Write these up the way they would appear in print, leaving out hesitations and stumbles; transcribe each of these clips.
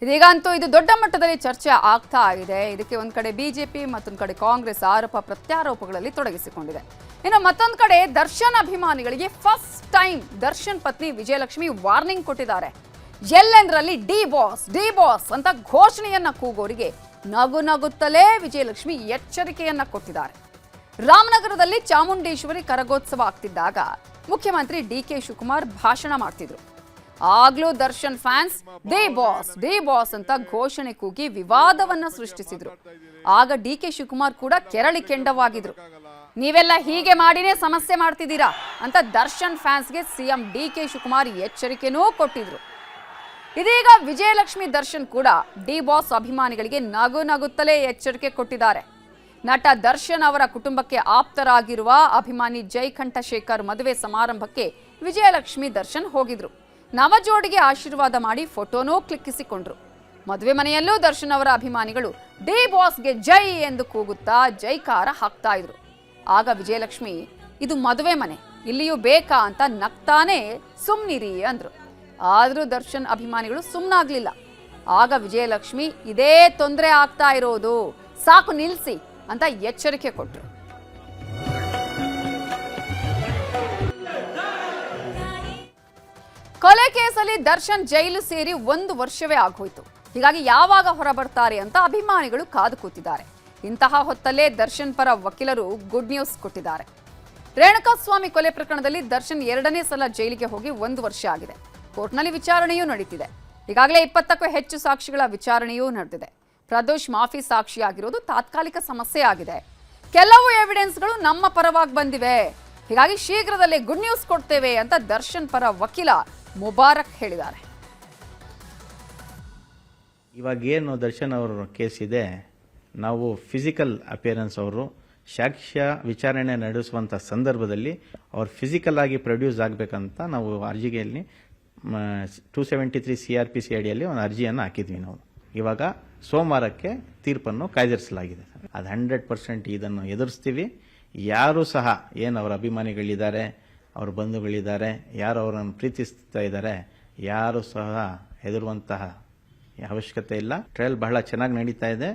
ಇದೀಗಂತೂ ಇದು ದೊಡ್ಡ ಮಟ್ಟದಲ್ಲಿ ಚರ್ಚೆ ಆಗ್ತಾ ಇದೆ. ಇದಕ್ಕೆ ಒಂದ್ ಕಡೆ ಬಿಜೆಪಿ ಮತ್ತೊಂದು ಕಡೆ ಕಾಂಗ್ರೆಸ್ ಆರೋಪ ಪ್ರತ್ಯಾರೋಪಗಳಲ್ಲಿ ತೊಡಗಿಸಿಕೊಂಡಿದೆ. ಇನ್ನು ಮತ್ತೊಂದು ಕಡೆ ದರ್ಶನ್ ಅಭಿಮಾನಿಗಳಿಗೆ ಫಸ್ಟ್ ಟೈಮ್ ದರ್ಶನ್ ಪತ್ನಿ ವಿಜಯಲಕ್ಷ್ಮಿ ವಾರ್ನಿಂಗ್ ಕೊಟ್ಟಿದ್ದಾರೆ. ಎಲ್ಲೆಂದರಲ್ಲಿ ಡಿ ಬಾಸ್ ಅಂತ ಘೋಷಣೆಯನ್ನ ಕೂಗೋರಿಗೆ ನಗು ನಗುತ್ತಲೇ ವಿಜಯಲಕ್ಷ್ಮಿ ಎಚ್ಚರಿಕೆಯನ್ನ ಕೊಟ್ಟಿದ್ದಾರೆ. ರಾಮನಗರದಲ್ಲಿ ಚಾಮುಂಡೇಶ್ವರಿ ಕರಗೋತ್ಸವ ಆಗ್ತಿದ್ದಾಗ ಮುಖ್ಯಮಂತ್ರಿ ಡಿ.ಕೆ. ಶಿವಕುಮಾರ್ ಭಾಷಣ ಮಾಡ್ತಿದ್ರು. ಆಗ್ಲೂ ದರ್ಶನ್ ಫ್ಯಾನ್ಸ್ ಡಿ ಬಾಸ್ ಅಂತ ಘೋಷಣೆ ಕೂಗಿ ವಿವಾದವನ್ನ ಸೃಷ್ಟಿಸಿದ್ರು. ಆಗ ಡಿ.ಕೆ. ಶಿವಕುಮಾರ್ ಕೂಡ ಕೆರಳಿ ಕೆಂಡವಾಗಿದ್ರು. ನೀವೆಲ್ಲ ಹೀಗೆ ಮಾಡಿನೇ ಸಮಸ್ಯೆ ಮಾಡ್ತಿದ್ದೀರಾ ಅಂತ ದರ್ಶನ್ ಫ್ಯಾನ್ಸ್ಗೆ ಸಿಎಂ ಡಿ.ಕೆ. ಶಿವಕುಮಾರ್ ಎಚ್ಚರಿಕೆನೂ ಕೊಟ್ಟಿದ್ರು. ಇದೀಗ ವಿಜಯಲಕ್ಷ್ಮಿ ದರ್ಶನ್ ಕೂಡ ಡಿ ಬಾಸ್ ಅಭಿಮಾನಿಗಳಿಗೆ ನಗು ನಗುತ್ತಲೇ ಎಚ್ಚರಿಕೆ ಕೊಟ್ಟಿದ್ದಾರೆ. ನಟ ದರ್ಶನ್ ಅವರ ಕುಟುಂಬಕ್ಕೆ ಆಪ್ತರಾಗಿರುವ ಅಭಿಮಾನಿ ಜೈಕಂಠ ಶೇಖರ್ ಮದುವೆ ಸಮಾರಂಭಕ್ಕೆ ವಿಜಯಲಕ್ಷ್ಮಿ ದರ್ಶನ್ ಹೋಗಿದ್ರು. ನವ ಜೋಡಿಗೆ ಆಶೀರ್ವಾದ ಮಾಡಿ ಫೋಟೋನೂ ಕ್ಲಿಕ್ಕಿಸಿಕೊಂಡ್ರು. ಮದುವೆ ಮನೆಯಲ್ಲೂ ದರ್ಶನ್ ಅವರ ಅಭಿಮಾನಿಗಳು ಡಿ ಬಾಸ್ಗೆ ಜೈ ಎಂದು ಕೂಗುತ್ತಾ ಜೈಕಾರ ಹಾಕ್ತಾ ಇದ್ರು. ಆಗ ವಿಜಯಲಕ್ಷ್ಮಿ, ಇದು ಮದುವೆ ಮನೆ, ಇಲ್ಲಿಯೂ ಬೇಕಾ ಅಂತ ನಗ್ತಾನೆ ಸುಮ್ನಿರಿ ಅಂದ್ರು. ಆದ್ರೂ ದರ್ಶನ್ ಅಭಿಮಾನಿಗಳು ಸುಮ್ನಾಗ್ಲಿಲ್ಲ. ಆಗ ವಿಜಯಲಕ್ಷ್ಮಿ, ಇದೇ ತೊಂದರೆ ಆಗ್ತಾ ಇರೋದು, ಸಾಕು ನಿಲ್ಸಿ ಅಂತ ಎಚ್ಚರಿಕೆ ಕೊಟ್ರು. ಕೊಲೆ ಕೇಸಲ್ಲಿ ದರ್ಶನ್ ಜೈಲು ಸೇರಿ 1 ವರ್ಷವೇ ಆಗೋಯ್ತು. ಹೀಗಾಗಿ ಯಾವಾಗ ಹೊರಬರ್ತಾರೆ ಅಂತ ಅಭಿಮಾನಿಗಳು ಕಾದು ಕೂತಿದ್ದಾರೆ. ಇಂತಹ ಹೊತ್ತಲ್ಲೇ ದರ್ಶನ್ ಪರ ವಕೀಲರು ಗುಡ್ ನ್ಯೂಸ್ ಕೊಟ್ಟಿದ್ದಾರೆ. ರೇಣುಕಾಸ್ವಾಮಿ ಕೊಲೆ ಪ್ರಕರಣದಲ್ಲಿ ದರ್ಶನ್ 2ನೇ ಸಲ ಜೈಲಿಗೆ ಹೋಗಿ 1 ವರ್ಷ ಆಗಿದೆ. ಕೋರ್ಟ್ನಲ್ಲಿ ವಿಚಾರಣೆಯೂ ನಡೀತಿದೆ. ಈಗಾಗಲೇ 20ಕ್ಕೂ ಹೆಚ್ಚು ಸಾಕ್ಷಿಗಳ ವಿಚಾರಣೆಯೂ ನಡೆದಿದೆ. ಪ್ರದೋಷ್ ಮಾಫಿ ಸಾಕ್ಷಿಯಾಗಿರೋದು ತಾತ್ಕಾಲಿಕ ಸಮಸ್ಯೆ ಆಗಿದೆ. ಕೆಲವು ಎವಿಡೆನ್ಸ್ಗಳು ನಮ್ಮ ಪರವಾಗಿ ಬಂದಿವೆ, ಹೀಗಾಗಿ ಶೀಘ್ರದಲ್ಲೇ ಗುಡ್ ನ್ಯೂಸ್ ಕೊಡ್ತೇವೆ ಅಂತ ದರ್ಶನ್ ಪರ ವಕೀಲ ಮುಬಾರಕ್ ಹೇಳಿದ್ದಾರೆ. ಇವಾಗ ಏನು ದರ್ಶನ್ ಅವರ ಕೇಸ್ ಇದೆ, ನಾವು ಫಿಸಿಕಲ್ ಅಪಿಯರೆನ್ಸ್ ಅವರು ಸಾಕ್ಷ್ಯ ವಿಚಾರಣೆ ನಡೆಸುವಂಥ ಸಂದರ್ಭದಲ್ಲಿ ಅವ್ರು ಫಿಸಿಕಲ್ ಆಗಿ ಪ್ರೊಡ್ಯೂಸ್ ಆಗಬೇಕಂತ ನಾವು ಅರ್ಜಿಗೆಯಲ್ಲಿ 273 CRPC ಅಡಿಯಲ್ಲಿ ಒಂದು ಅರ್ಜಿಯನ್ನು ಹಾಕಿದ್ವಿ. ನಾವು ಇವಾಗ ಸೋಮವಾರಕ್ಕೆ ತೀರ್ಪನ್ನು ಕಾಯ್ದಿರಿಸಲಾಗಿದೆ. ಅದು 100% ಇದನ್ನು ಎದುರಿಸ್ತೀವಿ. ಯಾರು ಸಹ ಏನು ಅವರ ಅಭಿಮಾನಿಗಳಿದ್ದಾರೆ, ಅವ್ರ ಬಂಧುಗಳಿದ್ದಾರೆ, ಯಾರು ಅವರನ್ನು ಪ್ರೀತಿಸ್ತಾ ಇದ್ದಾರೆ, ಯಾರು ಸಹ ಹೆದರುವಂತಹ ಅವಶ್ಯಕತೆ ಇಲ್ಲ. ಟ್ರಯಲ್ ಬಹಳ ಚೆನ್ನಾಗಿ ನಡೀತಾ ಇದೆ.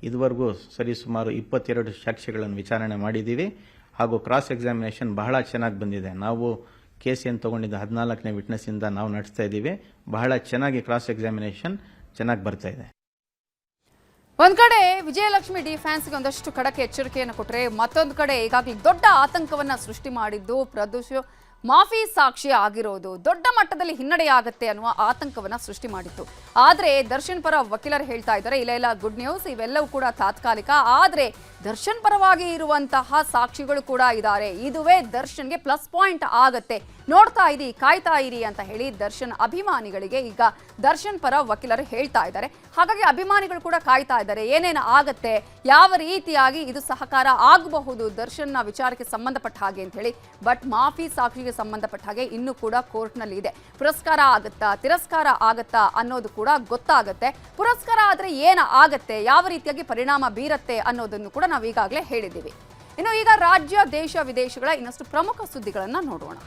ಇದುವರೆಗೂ ಸರಿಸುಮಾರು 22 ಸಾಕ್ಷಿಗಳನ್ನು ವಿಚಾರಣೆ ಮಾಡಿದ್ದೀವಿ. ಹಾಗೂ ಕ್ರಾಸ್ ಎಕ್ಸಾಮಿನೇಷನ್ ಬಹಳ ಚೆನ್ನಾಗಿ ಬಂದಿದೆ. ನಾವು ಕೇಸ್ ಏನು ತಗೊಂಡಿದ್ದ 14ನೇ ವಿಟ್ನೆಸ್ ಇಂದ ನಾವು ನಡೆಸ್ತಾ ಇದ್ದೀವಿ. ಬಹಳ ಚೆನ್ನಾಗಿ ಕ್ರಾಸ್ ಎಕ್ಸಾಮಿನೇಷನ್ ಚೆನ್ನಾಗಿ ಬರ್ತಾ ಇದೆ. ಒಂದ್ ಕಡೆ ವಿಜಯಲಕ್ಷ್ಮಿ ಡಿ ಫ್ಯಾನ್ಸ್ಗೆ ಒಂದಷ್ಟು ಖಡಕ್ ಎಚ್ಚರಿಕೆಯನ್ನು ಕೊಟ್ಟರೆ, ಮತ್ತೊಂದು ಕಡೆ ಈಗಾಗಲೇ ದೊಡ್ಡ ಆತಂಕವನ್ನ ಸೃಷ್ಟಿ ಮಾಡಿದ್ದು ಪ್ರದೋಷ್ ಮಾಫಿ ಸಾಕ್ಷಿ ಆಗಿರೋದು ದೊಡ್ಡ ಮಟ್ಟದಲ್ಲಿ ಹಿನ್ನಡೆಯಾಗತ್ತೆ ಅನ್ನುವ ಆತಂಕವನ್ನ ಸೃಷ್ಟಿ ಮಾಡಿತ್ತು. ಆದ್ರೆ ದರ್ಶನ್ ಪರ ವಕೀಲರು ಹೇಳ್ತಾ ಇದ್ದಾರೆ, ಇಲ್ಲ ಗುಡ್ ನ್ಯೂಸ್, ಇವೆಲ್ಲವೂ ಕೂಡ ತಾತ್ಕಾಲಿಕ. ಆದ್ರೆ ದರ್ಶನ್ ಪರವಾಗಿ ಇರುವಂತಹ ಸಾಕ್ಷಿಗಳು ಕೂಡ ಇದ್ದಾರೆ. ಇದುವೇ ದರ್ಶನ್ಗೆ ಪ್ಲಸ್ ಪಾಯಿಂಟ್ ಆಗತ್ತೆ, ನೋಡ್ತಾ ಇರಿ, ಕಾಯ್ತಾ ಇರಿ ಅಂತ ಹೇಳಿ ದರ್ಶನ್ ಅಭಿಮಾನಿಗಳಿಗೆ ಈಗ ದರ್ಶನ್ ಪರ ವಕೀಲರು ಹೇಳ್ತಾ ಇದ್ದಾರೆ. ಹಾಗಾಗಿ ಅಭಿಮಾನಿಗಳು ಕೂಡ ಕಾಯ್ತಾ ಇದ್ದಾರೆ, ಏನೇನು ಆಗತ್ತೆ, ಯಾವ ರೀತಿಯಾಗಿ ಇದು ಸಹಕಾರ ಆಗಬಹುದು ದರ್ಶನ್ನ ವಿಚಾರಕ್ಕೆ ಸಂಬಂಧಪಟ್ಟ ಹಾಗೆ ಅಂತ ಹೇಳಿ. ಬಟ್ ಮಾಫಿ ಸಾಕ್ಷಿಗೆ ಸಂಬಂಧಪಟ್ಟ ಹಾಗೆ ಇನ್ನೂ ಕೂಡ ಕೋರ್ಟ್ನಲ್ಲಿ ಇದೆ. ಪುರಸ್ಕಾರ ಆಗತ್ತಾ, ತಿರಸ್ಕಾರ ಆಗತ್ತಾ ಅನ್ನೋದು ಕೂಡ ಗೊತ್ತಾಗತ್ತೆ. ಪುರಸ್ಕಾರ ಆದ್ರೆ ಏನ ಆಗತ್ತೆ, ಯಾವ ರೀತಿಯಾಗಿ ಪರಿಣಾಮ ಬೀರತ್ತೆ ಅನ್ನೋದನ್ನು ಕೂಡ ನಾವು ಈಗಾಗಲೇ ಹೇಳಿದ್ದೀವಿ. ಇನ್ನು ಈಗ ರಾಜ್ಯ ದೇಶ ವಿದೇಶಗಳ ಇನ್ನಷ್ಟು ಪ್ರಮುಖ ಸುದ್ದಿಗಳನ್ನ ನೋಡೋಣ.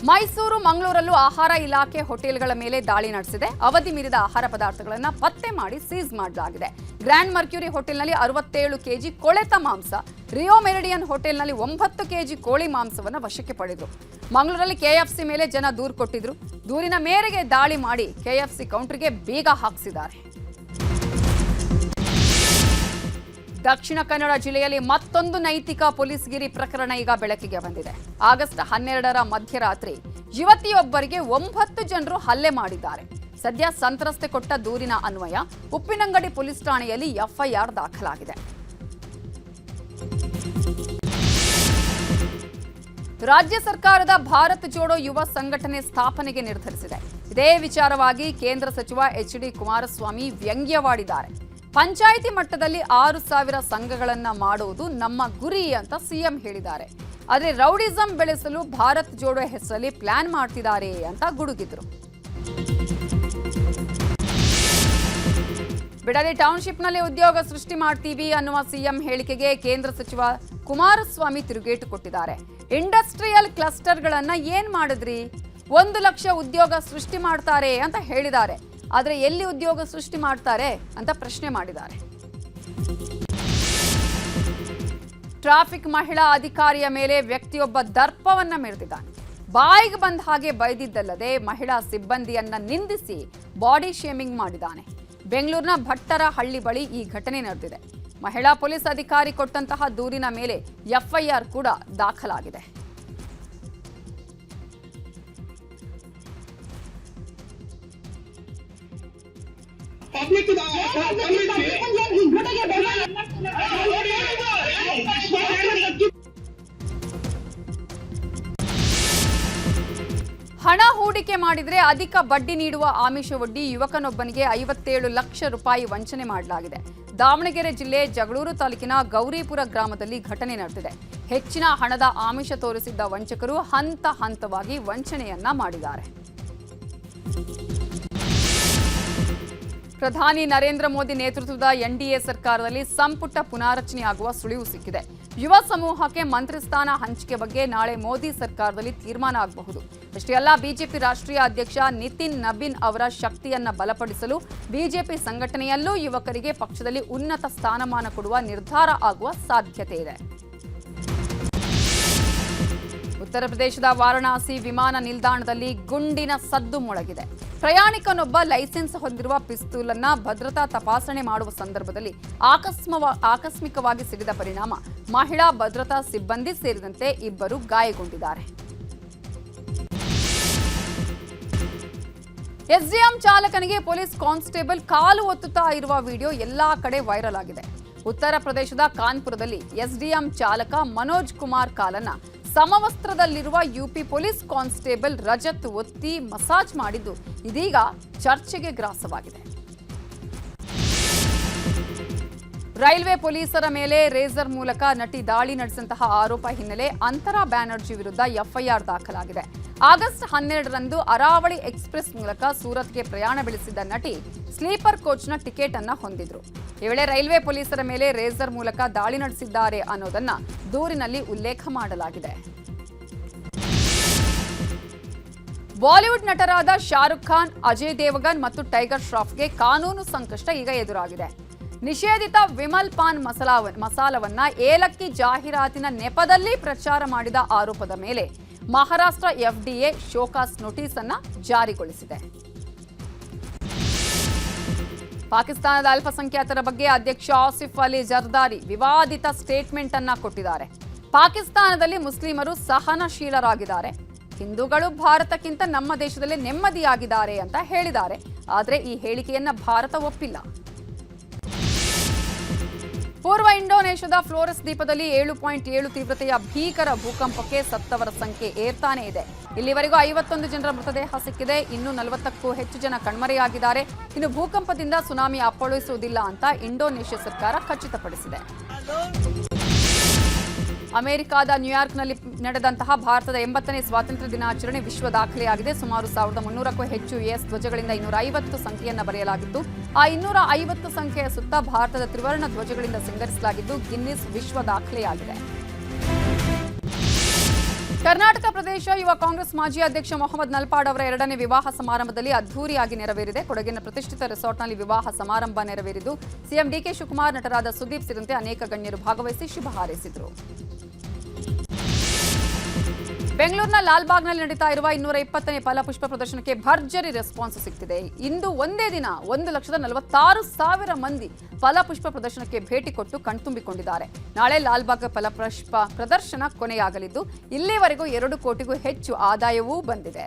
ಮೈಸೂರು ಮಂಗಳೂರಲ್ಲೂ ಆಹಾರ ಇಲಾಖೆ ಹೋಟೆಲ್ಗಳ ಮೇಲೆ ದಾಳಿ ನಡೆಸಿದೆ. ಅವಧಿ ಮೀರಿದ ಆಹಾರ ಪದಾರ್ಥಗಳನ್ನು ಪತ್ತೆ ಮಾಡಿ ಸೀಸ್ ಮಾಡಲಾಗಿದೆ. ಗ್ರ್ಯಾಂಡ್ ಮರ್ಕ್ಯೂರಿ ಹೋಟೆಲ್ನಲ್ಲಿ 67 ಕೆಜಿ ಕೊಳೆತ ಮಾಂಸ, ರಿಯೋ ಮೆರಿಡಿಯನ್ ಹೋಟೆಲ್ನಲ್ಲಿ 9 ಕೆಜಿ ಕೋಳಿ ಮಾಂಸವನ್ನು ವಶಕ್ಕೆ ಪಡೆದರು. ಮಂಗಳೂರಲ್ಲಿ ಕೆಎಫ್ಸಿ ಮೇಲೆ ಜನ ದೂರು ಕೊಟ್ಟಿದ್ರು. ದೂರಿನ ಮೇರೆಗೆ ದಾಳಿ ಮಾಡಿ ಕೆಎಫ್ಸಿ ಕೌಂಟರ್ಗೆ ಬೀಗ ಹಾಕಿಸಿದ್ದಾರೆ. ದಕ್ಷಿಣ ಕನ್ನಡ ಜಿಲ್ಲೆಯಲ್ಲಿ ಮತ್ತೊಂದು ನೈತಿಕ ಪೊಲೀಸ್ಗಿರಿ ಪ್ರಕರಣ ಈಗ ಬೆಳಕಿಗೆ ಬಂದಿದೆ. ಆಗಸ್ಟ್ 12ರ ಮಧ್ಯರಾತ್ರಿ ಯುವತಿಯೊಬ್ಬರಿಗೆ 9 ಜನರು ಹಲ್ಲೆ ಮಾಡಿದ್ದಾರೆ. ಸದ್ಯ ಸಂತ್ರಸ್ತೆ ಕೊಟ್ಟ ದೂರಿನ ಅನ್ವಯ ಉಪ್ಪಿನಂಗಡಿ ಪೊಲೀಸ್ ಠಾಣೆಯಲ್ಲಿ ಎಫ್ಐಆರ್ ದಾಖಲಾಗಿದೆ. ರಾಜ್ಯ ಸರ್ಕಾರದ ಭಾರತ್ ಜೋಡೋ ಯುವ ಸಂಘಟನೆ ಸ್ಥಾಪನೆಗೆ ನಿರ್ಧರಿಸಿದೆ. ಇದೇ ವಿಚಾರವಾಗಿ ಕೇಂದ್ರ ಸಚಿವ ಎಚ್.ಡಿ. ಕುಮಾರಸ್ವಾಮಿ ವ್ಯಂಗ್ಯವಾಡಿದ್ದಾರೆ. ಪಂಚಾಯಿತಿ ಮಟ್ಟದಲ್ಲಿ 6,000 ಸಂಘಗಳನ್ನ ಮಾಡುವುದು ನಮ್ಮ ಗುರಿ ಅಂತ ಸಿಎಂ ಹೇಳಿದ್ದಾರೆ. ಆದರೆ ರೌಡಿಸಂ ಬೆಳೆಸಲು ಭಾರತ್ ಜೋಡೋ ಹೆಸರಲ್ಲಿ ಪ್ಲಾನ್ ಮಾಡ್ತಿದ್ದಾರೆ ಅಂತ ಗುಡುಗಿದ್ರು. ಬಿಡದಿ ಟೌನ್ಶಿಪ್ನಲ್ಲಿ ಉದ್ಯೋಗ ಸೃಷ್ಟಿ ಮಾಡ್ತೀವಿ ಅನ್ನುವ ಸಿಎಂ ಹೇಳಿಕೆಗೆ ಕೇಂದ್ರ ಸಚಿವ ಕುಮಾರಸ್ವಾಮಿ ತಿರುಗೇಟು ಕೊಟ್ಟಿದ್ದಾರೆ. ಇಂಡಸ್ಟ್ರಿಯಲ್ ಕ್ಲಸ್ಟರ್ಗಳನ್ನ ಏನ್ ಮಾಡಿದ್ರಿ? 1 ಲಕ್ಷ ಉದ್ಯೋಗ ಸೃಷ್ಟಿ ಮಾಡ್ತಾರೆ ಅಂತ ಹೇಳಿದ್ದಾರೆ. ಆದರೆ ಎಲ್ಲಿ ಉದ್ಯೋಗ ಸೃಷ್ಟಿ ಮಾಡ್ತಾರೆ ಅಂತ ಪ್ರಶ್ನೆ ಮಾಡಿದ್ದಾರೆ. ಟ್ರಾಫಿಕ್ ಮಹಿಳಾ ಅಧಿಕಾರಿಯ ಮೇಲೆ ವ್ಯಕ್ತಿಯೊಬ್ಬ ದರ್ಪವನ್ನ ಮೆರೆದಿದ್ದಾನೆ. ಬಾಯಿಗೆ ಬಂದ ಹಾಗೆ ಬೈದಿದ್ದಲ್ಲದೆ ಮಹಿಳಾ ಸಿಬ್ಬಂದಿಯನ್ನ ನಿಂದಿಸಿ ಬಾಡಿ ಶೇಮಿಂಗ್ ಮಾಡಿದ್ದಾನೆ. ಬೆಂಗಳೂರಿನ ಭಟ್ಟರ ಹಳ್ಳಿ ಬಳಿ ಈ ಘಟನೆ ನಡೆದಿದೆ. ಮಹಿಳಾ ಪೊಲೀಸ್ ಅಧಿಕಾರಿ ಕೊಟ್ಟಂತಹ ದೂರಿನ ಮೇಲೆ ಎಫ್ಐಆರ್ ಕೂಡ ದಾಖಲಾಗಿದೆ. ಹಣ ಹೂಡಿಕೆ ಮಾಡಿದ್ರೆ ಅಧಿಕ ಬಡ್ಡಿ ನೀಡುವ ಆಮಿಷವೊಡ್ಡಿ ಯುವಕನೊಬ್ಬನಿಗೆ 57 ಲಕ್ಷ ರೂಪಾಯಿ ವಂಚನೆ ಮಾಡಲಾಗಿದೆ. ದಾವಣಗೆರೆ ಜಿಲ್ಲೆ ಜಗಳೂರು ತಾಲೂಕಿನ ಗೌರಿಪುರ ಗ್ರಾಮದಲ್ಲಿ ಘಟನೆ ನಡೆದಿದೆ. ಹೆಚ್ಚಿನ ಹಣದ ಆಮಿಷ ತೋರಿಸಿದ್ದ ವಂಚಕರು ಹಂತ ಹಂತವಾಗಿ ವಂಚನೆಯನ್ನ ಮಾಡಿದ್ದಾರೆ. ಪ್ರಧಾನಿ ನರೇಂದ್ರ ಮೋದಿ ನೇತೃತ್ವದ ಎನ್ಡಿಎ ಸರ್ಕಾರದಲ್ಲಿ ಸಂಪುಟ ಪುನಾರಚನೆಯಾಗುವ ಸುಳಿವು ಸಿಕ್ಕಿದೆ. ಯುವ ಸಮೂಹಕ್ಕೆ ಮಂತ್ರಿ ಸ್ಥಾನ ಹಂಚಿಕೆ ಬಗ್ಗೆ ನಾಳೆ ಮೋದಿ ಸರ್ಕಾರದಲ್ಲಿ ತೀರ್ಮಾನ ಆಗಬಹುದು. ಅಷ್ಟೇ ಅಲ್ಲ, ಬಿಜೆಪಿ ರಾಷ್ಟ್ರೀಯ ಅಧ್ಯಕ್ಷ ನಿತಿನ್ ನಬೀನ್ ಅವರ ಶಕ್ತಿಯನ್ನ ಬಲಪಡಿಸಲು ಬಿಜೆಪಿ ಸಂಘಟನೆಯಲ್ಲೂ ಯುವಕರಿಗೆ ಪಕ್ಷದಲ್ಲಿ ಉನ್ನತ ಸ್ಥಾನಮಾನ ಕೊಡುವ ನಿರ್ಧಾರ ಆಗುವ ಸಾಧ್ಯತೆ ಇದೆ. ಉತ್ತರ ಪ್ರದೇಶದ ವಾರಣಾಸಿ ವಿಮಾನ ನಿಲ್ದಾಣದಲ್ಲಿ ಗುಂಡಿನ ಸದ್ದು ಮೊಳಗಿದೆ. ಪ್ರಯಾಣಿಕನೊಬ್ಬ ಲೈಸೆನ್ಸ್ ಹೊಂದಿರುವ ಪಿಸ್ತೂಲ್ ಅನ್ನ ಭದ್ರತಾ ತಪಾಸಣೆ ಮಾಡುವ ಸಂದರ್ಭದಲ್ಲಿ ಆಕಸ್ಮಿಕವಾಗಿ ಸಿಡಿದ ಪರಿಣಾಮ ಮಹಿಳಾ ಭದ್ರತಾ ಸಿಬ್ಬಂದಿ ಸೇರಿದಂತೆ 2 ಗಾಯಗೊಂಡಿದ್ದಾರೆ. ಎಸ್ಡಿಎಂ ಚಾಲಕನಿಗೆ ಪೊಲೀಸ್ ಕಾನ್ಸ್ಟೇಬಲ್ ಕಾಲು ಒತ್ತುತ್ತಾ ಇರುವ ವಿಡಿಯೋ ಎಲ್ಲಾ ಕಡೆ ವೈರಲ್ ಆಗಿದೆ. ಉತ್ತರ ಪ್ರದೇಶದ ಕಾನ್ಪುರದಲ್ಲಿ ಎಸ್ಡಿಎಂ ಚಾಲಕ ಮನೋಜ್ ಕುಮಾರ್ ಕಾಲನ್ನ ಸಮವಸ್ತ್ರದಲ್ಲಿರುವ ಯುಪಿ ಪೊಲೀಸ್ ಕಾನ್ಸ್ಟೇಬಲ್ ರಜತ್ ಒತ್ತಿ ಮಸಾಜ್ ಮಾಡಿದ್ದು ಇದೀಗ ಚರ್ಚೆಗೆ ಗ್ರಾಸವಾಗಿದೆ. ರೈಲ್ವೆ ಪೊಲೀಸರ ಮೇಲೆ ರೇಸರ್ ಮೂಲಕ ನಟಿ ದಾಳಿ ನಡೆಸಿದಂತಹ ಆರೋಪ ಹಿನ್ನೆಲೆ ಅಂತರಾ ಬ್ಯಾನರ್ಜಿ ವಿರುದ್ಧ ಎಫ್ಐಆರ್ ದಾಖಲಾಗಿದೆ. ಆಗಸ್ಟ್ 12ರಂದು ಅರಾವಳಿ ಎಕ್ಸ್ಪ್ರೆಸ್ ಮೂಲಕ ಸೂರತ್ಗೆ ಪ್ರಯಾಣ ಬೆಳೆಸಿದ್ದ ನಟಿ ಸ್ಲೀಪರ್ ಕೋಚ್ನ ಟಿಕೆಟ್ ಅನ್ನ ಹೊಂದಿದ್ರು. ಈ ವೇಳೆ ರೈಲ್ವೆ ಪೊಲೀಸರ ಮೇಲೆ ರೇಸರ್ ಮೂಲಕ ದಾಳಿ ನಡೆಸಿದ್ದಾರೆ ಅನ್ನೋದನ್ನ ದೂರಿನಲ್ಲಿ ಉಲ್ಲೇಖ ಮಾಡಲಾಗಿದೆ. ಬಾಲಿವುಡ್ ನಟರಾದ ಶಾರುಖ್ ಖಾನ್, ಅಜಯ್ ದೇವಗನ್ ಮತ್ತು ಟೈಗರ್ ಶ್ರಾಫ್ಗೆ ಕಾನೂನು ಸಂಕಷ್ಟ ಈಗ ಎದುರಾಗಿದೆ. ನಿಷೇಧಿತ ವಿಮಲ್ ಪಾನ್ ಮಸಾಲವನ್ನ ಏಲಕ್ಕಿ ಜಾಹೀರಾತಿನ ನೆಪದಲ್ಲಿ ಪ್ರಚಾರ ಮಾಡಿದ ಆರೋಪದ ಮೇಲೆ ಮಹಾರಾಷ್ಟ್ರ ಎಫ್ಡಿಎ ಶೋಕಾಸ್ ನೋಟಿಸ್ ಅನ್ನ ಜಾರಿಗೊಳಿಸಿದೆ. ಪಾಕಿಸ್ತಾನದ ಅಲ್ಪಸಂಖ್ಯಾತರ ಬಗ್ಗೆ ಅಧ್ಯಕ್ಷ ಆಸಿಫ್ ಅಲಿ ಜರ್ದಾರಿ ವಿವಾದಿತ ಸ್ಟೇಟ್ಮೆಂಟ್ ಅನ್ನ ಕೊಟ್ಟಿದ್ದಾರೆ. ಪಾಕಿಸ್ತಾನದಲ್ಲಿ ಮುಸ್ಲಿಮರು ಸಹನಶೀಲರಾಗಿದ್ದಾರೆ, ಹಿಂದೂಗಳು ಭಾರತಕ್ಕಿಂತ ನಮ್ಮ ದೇಶದಲ್ಲಿ ನೆಮ್ಮದಿಯಾಗಿದ್ದಾರೆ ಅಂತ ಹೇಳಿದ್ದಾರೆ. ಆದರೆ ಈ ಹೇಳಿಕೆಯನ್ನ ಭಾರತ ಒಪ್ಪಿಲ್ಲ. ಪೂರ್ವ ಇಂಡೋನೇಷ್ಯಾದ ಫ್ಲೋರೆಸ್ ದ್ವೀಪದಲ್ಲಿ 7.7 ತೀವ್ರತೆಯ ಭೀಕರ ಭೂಕಂಪಕ್ಕೆ ಸತ್ತವರ ಸಂಖ್ಯೆ ಏರ್ತಾನೆ ಇದೆ. ಇಲ್ಲಿವರೆಗೂ 51 ಜನರ ಮೃತದೇಹ ಸಿಕ್ಕಿದೆ. ಇನ್ನೂ 40ಕ್ಕೂ ಹೆಚ್ಚು ಜನ ಕಣ್ಮರೆಯಾಗಿದ್ದಾರೆ. ಇನ್ನು ಭೂಕಂಪದಿಂದ ಸುನಾಮಿ ಅಪ್ಪಳಿಸುವುದಿಲ್ಲ ಅಂತ ಇಂಡೋನೇಷ್ಯಾ ಸರ್ಕಾರ ಖಚಿತಪಡಿಸಿದೆ. ಅಮೆರಿಕಾದ ನ್ಯೂಯಾರ್ಕ್ನಲ್ಲಿ ನಡೆದಂತಹ ಭಾರತದ 80ನೇ ಸ್ವಾತಂತ್ರ್ಯ ದಿನಾಚರಣೆ ವಿಶ್ವ ದಾಖಲೆಯಾಗಿದೆ. ಸುಮಾರು 1300ಕ್ಕೂ ಹೆಚ್ಚು ಯುಎಸ್ ಧ್ವಜಗಳಿಂದ 250 ಸಂಖ್ಯೆಯನ್ನು ಬರೆಯಲಾಗಿದ್ದು, ಆ 250 ಸಂಖ್ಯೆಯ ಸುತ್ತ ಭಾರತದ ತ್ರಿವರ್ಣ ಧ್ವಜಗಳಿಂದ ಸಿಂಗರಿಸಲಾಗಿದ್ದು ಗಿನ್ನಿಸ್ ವಿಶ್ವ ದಾಖಲೆಯಾಗಿದೆ. ಕರ್ನಾಟಕ ಪ್ರದೇಶ ಯುವ ಕಾಂಗ್ರೆಸ್ ಮಾಜಿ ಅಧ್ಯಕ್ಷ ಮೊಹಮ್ಮದ್ ನಲ್ಪಾಡ್ ಅವರ 2ನೇ ವಿವಾಹ ಸಮಾರಂಭದಲ್ಲಿ ಅದ್ದೂರಿಯಾಗಿ ನೆರವೇರಿದೆ. ಕೊಡಗಿನ ಪ್ರತಿಷ್ಠಿತ ರೆಸಾರ್ಟ್ನಲ್ಲಿ ವಿವಾಹ ಸಮಾರಂಭ ನೆರವೇರಿದ್ದು ಸಿಎಂ ಡಿಕೆ ಶಿವಕುಮಾರ್, ನಟರಾದ ಸುದೀಪ್ ಸೇರಿದಂತೆ ಅನೇಕ ಗಣ್ಯರು ಭಾಗವಹಿಸಿ ಶುಭ ಹಾರೈಸಿದರು. ಬೆಂಗಳೂರಿನ ಲಾಲ್ಬಾಗ್ನಲ್ಲಿ ನಡೀತಾ ಇರುವ 220ನೇ ಫಲಪುಷ್ಪ ಪ್ರದರ್ಶನಕ್ಕೆ ಭರ್ಜರಿ ರೆಸ್ಪಾನ್ಸ್ ಸಿಗ್ತಿದೆ. ಇಂದು ಒಂದೇ ದಿನ 1,46,000 ಮಂದಿ ಫಲಪುಷ್ಪ ಪ್ರದರ್ಶನಕ್ಕೆ ಭೇಟಿ ಕೊಟ್ಟು ಕಣ್ತುಂಬಿಕೊಂಡಿದ್ದಾರೆ. ನಾಳೆ ಲಾಲ್ಬಾಗ್ ಫಲಪುಷ್ಪ ಪ್ರದರ್ಶನ ಕೊನೆಯಾಗಲಿದ್ದು ಇಲ್ಲಿವರೆಗೂ 2 ಕೋಟಿಗೂ ಹೆಚ್ಚು ಆದಾಯವೂ ಬಂದಿದೆ.